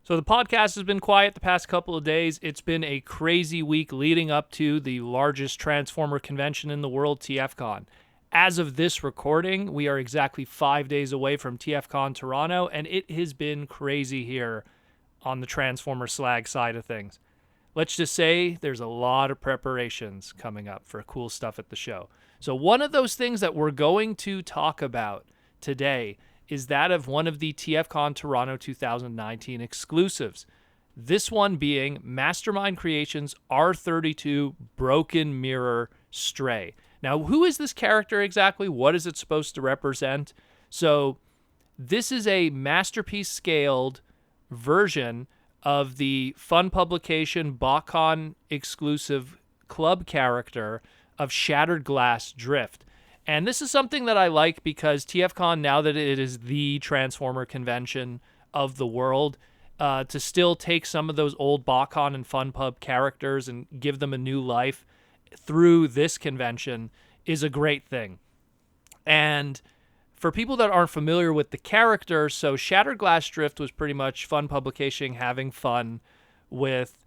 So the podcast has been quiet the past couple of days. It's been a crazy week leading up to the largest Transformer convention in the world, TFcon. As of this recording, we are exactly 5 days away from TFcon Toronto, and it has been crazy here on the Transformer Slag side of things. Let's just say there's a lot of preparations coming up for cool stuff at the show. So one of those things that we're going to talk about today is that of one of the TFcon Toronto 2019 exclusives. This one being Mastermind Creations' R-32 Broken Mirror Stray. Now, who is this character exactly? What is it supposed to represent? So this is a Masterpiece scaled version of the fun publication BotCon exclusive club character of Shattered Glass Drift. And this is something that I like because TFcon, now that it is the Transformer convention of the world, to still take some of those old BotCon and FunPub characters and give them a new life through this convention is a great thing. And for people that aren't familiar with the character, so Shattered Glass Drift was pretty much fun publication having fun with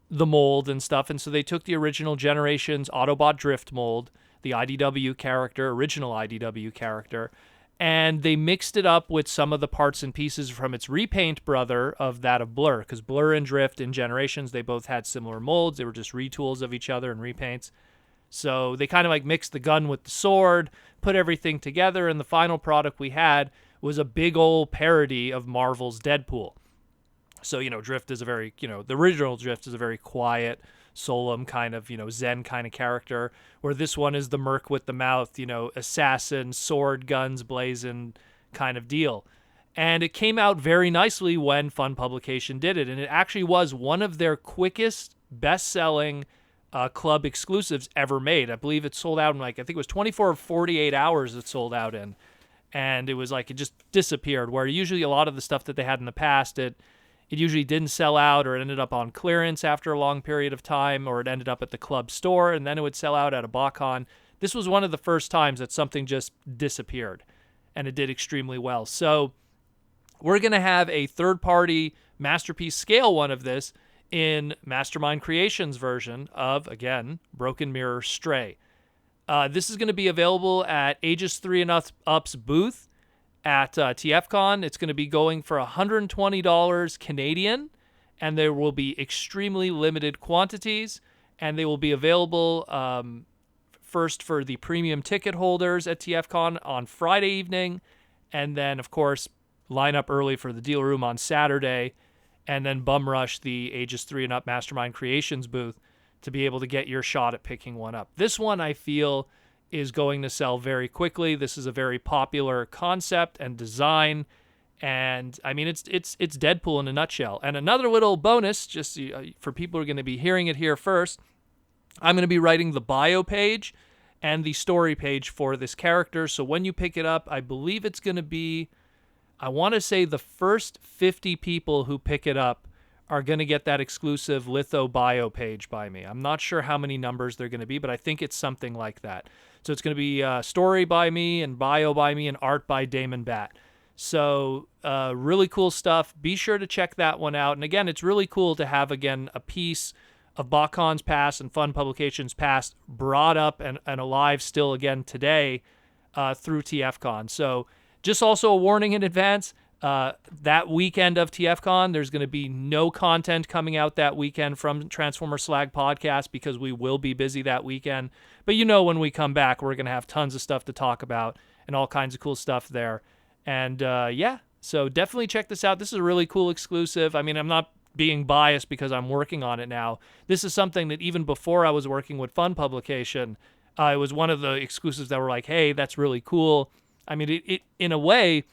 the mold and stuff. And so they took the original Generations Autobot Drift mold, the IDW character, original IDW character, and they mixed it up with some of the parts and pieces from its repaint brother of that of Blur, because Blur and Drift in Generations, they both had similar molds. They were just retools of each other and repaints. So they kind of like mixed the gun with the sword, put everything together, and the final product we had was a big old parody of Marvel's Deadpool. So, Drift is a very, the original Drift is a very quiet, solemn kind of, Zen kind of character, where this one is the merc with the mouth, assassin, sword, guns blazing kind of deal. And it came out very nicely when Fun Publication did it. And it actually was one of their quickest, best-selling club exclusives ever made. I believe it sold out in I think it was 24 or 48 hours it sold out in. And it was it just disappeared, where usually a lot of the stuff that they had in the past, it usually didn't sell out, or it ended up on clearance after a long period of time, or it ended up at the club store, and then it would sell out at a BotCon. This was one of the first times that something just disappeared, and it did extremely well. So we're going to have a third-party Masterpiece scale one of this in Mastermind Creations version of, again, Broken Mirror Stray. This is going to be available at Ages 3 and Up's booth at TFcon. It's going to be going for $120 Canadian, and there will be extremely limited quantities, and they will be available first for the premium ticket holders at TFcon on Friday evening, and then, of course, line up early for the deal room on Saturday, and then bum rush the Ages 3 and Up Mastermind Creations booth to be able to get your shot at picking one up. This one, I feel, is going to sell very quickly. This is a very popular concept and design, and I mean it's Deadpool in a nutshell. And another little bonus, just for people who are going to be hearing it here first, I'm going to be writing the bio page and the story page for this character. So when you pick it up, I believe it's going to be, I want to say the first 50 people who pick it up are going to get that exclusive litho bio page by me. I'm not sure how many numbers they're going to be, but I think it's something like that. So it's going to be story by me and bio by me and art by Damon Batt. So really cool stuff. Be sure to check that one out. And again, it's really cool to have, again, a piece of BotCon's past and Fun Publications past brought up and alive still again today through TFcon. So just also a warning in advance, that weekend of TFcon, there's going to be no content coming out that weekend from Transformer Slag Podcast because we will be busy that weekend. But when we come back, we're going to have tons of stuff to talk about and all kinds of cool stuff there. And so definitely check this out. This is a really cool exclusive. I mean, I'm not being biased because I'm working on it now. This is something that even before I was working with Fun Publication, it was one of the exclusives that were like, hey, that's really cool. I mean, it in a way,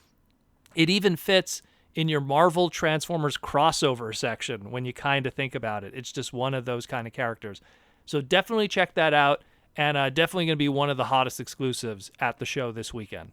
it even fits in your Marvel Transformers crossover section when you kind of think about it. It's just one of those kind of characters. So definitely check that out, and definitely going to be one of the hottest exclusives at the show this weekend.